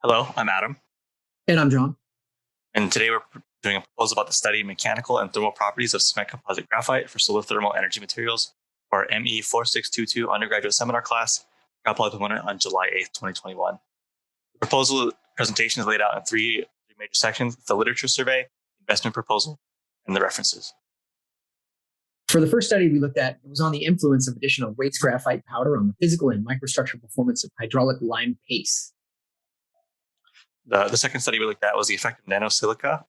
Hello, I'm Adam, And I'm John. and today we're doing a proposal about the study of mechanical and thermal properties of cement composite graphite for solar thermal energy materials for our ME4622 undergraduate seminar class, Pomona on July 8th, 2021. The proposal presentation is laid out in three major sections: the literature survey, investment proposal, and the references. For the first study we looked at, it was on the influence of addition of waste graphite powder on the physical and microstructural performance of hydraulic lime paste. The second study we looked at was the effect of nanosilica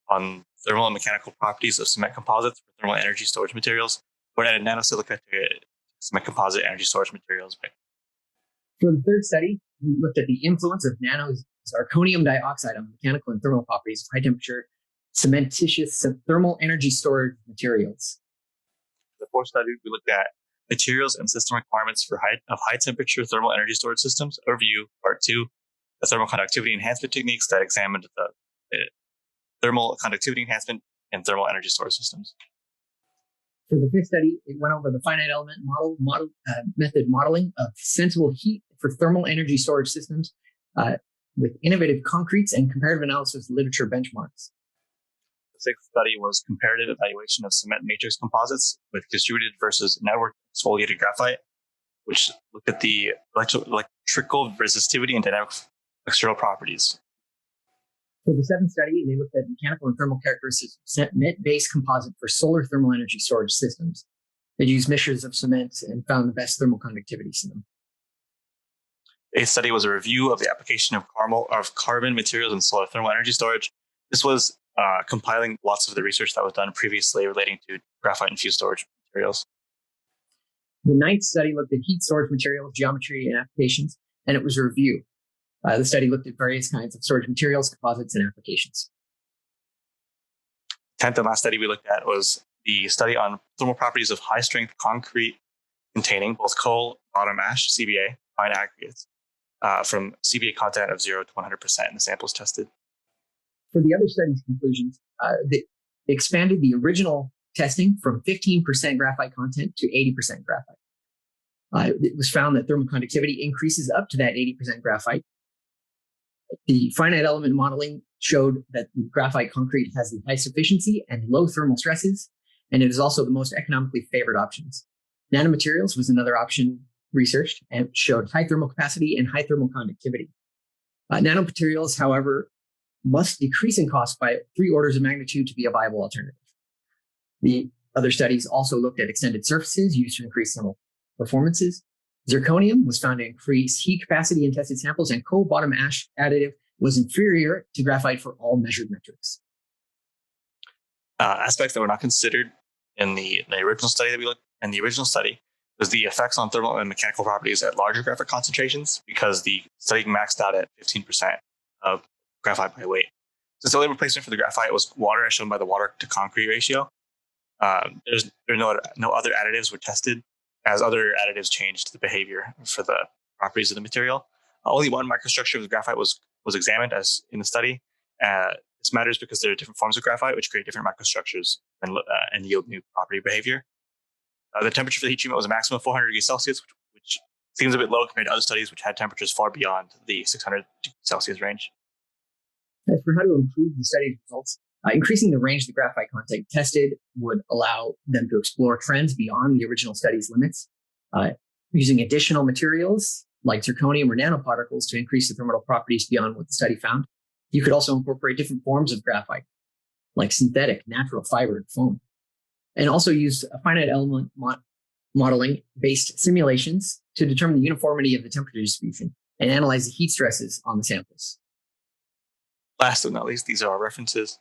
on thermal and mechanical properties of cement composites for thermal energy storage materials. We're added nanosilica to cement composite energy storage materials. For the third study, we looked at the influence of zirconium dioxide on mechanical and thermal properties of high temperature cementitious thermal energy storage materials. The fourth study, we looked at materials and system requirements for high temperature thermal energy storage systems. Overview, part 2, the thermal conductivity enhancement techniques that examined the thermal conductivity enhancement and thermal energy storage systems. For the fifth study, it went over the finite element method modeling of sensible heat for thermal energy storage systems with innovative concretes and comparative analysis literature benchmarks. The sixth study was comparative evaluation of cement matrix composites with distributed versus network exfoliated graphite, which looked at the electrical resistivity and dynamic external properties. For the seventh study, they looked at mechanical and thermal characteristics of cement-based composite for solar thermal energy storage systems. They used mixtures of cement and found the best thermal conductivities in them. The eighth study was a review of the application of carbon materials in solar thermal energy storage. This was compiling lots of the research that was done previously relating to graphite-infused storage materials. The ninth study looked at heat storage materials, geometry, and applications, and it was a review. The study looked at various kinds of storage materials, composites, and applications. 10th and last study we looked at was the study on thermal properties of high-strength concrete containing both coal, bottom ash, CBA, fine aggregates, from CBA content of 0 to 100% in the samples tested. For the other study's conclusions, they expanded the original testing from 15% graphite content to 80% graphite. It was found that thermal conductivity increases up to that 80% graphite. The finite element modeling showed that the graphite concrete has the highest efficiency and low thermal stresses, and it is also the most economically favored options. Nanomaterials was another option researched and showed high thermal capacity and high thermal conductivity. Nanomaterials, however, must decrease in cost by 3 orders of magnitude to be a viable alternative. The other studies also looked at extended surfaces used to increase thermal performances. Zirconium was found to increase heat capacity in tested samples, and coal bottom ash additive was inferior to graphite for all measured metrics. Aspects that were not considered in the original study that we looked in the original study was the effects on thermal and mechanical properties at larger graphite concentrations, because the study maxed out at 15% of graphite by weight. Since the only replacement for the graphite was water, as shown by the water to concrete ratio, no other additives were tested, as other additives changed the behavior for the properties of the material. Only one microstructure of the graphite was examined as in the study. This matters because there are different forms of graphite which create different microstructures and yield new property behavior. The temperature for the heat treatment was a maximum of 400 degrees Celsius, which seems a bit low compared to other studies which had temperatures far beyond the 600 degrees Celsius range. As for how to improve the study's results, increasing the range of the graphite content tested would allow them to explore trends beyond the original study's limits. Using additional materials like zirconium or nanoparticles to increase the thermal properties beyond what the study found. You could also incorporate different forms of graphite, like synthetic, natural fiber, and foam. And also use a finite element modeling-based simulations to determine the uniformity of the temperature distribution and analyze the heat stresses on the samples. Last but not least, these are our references.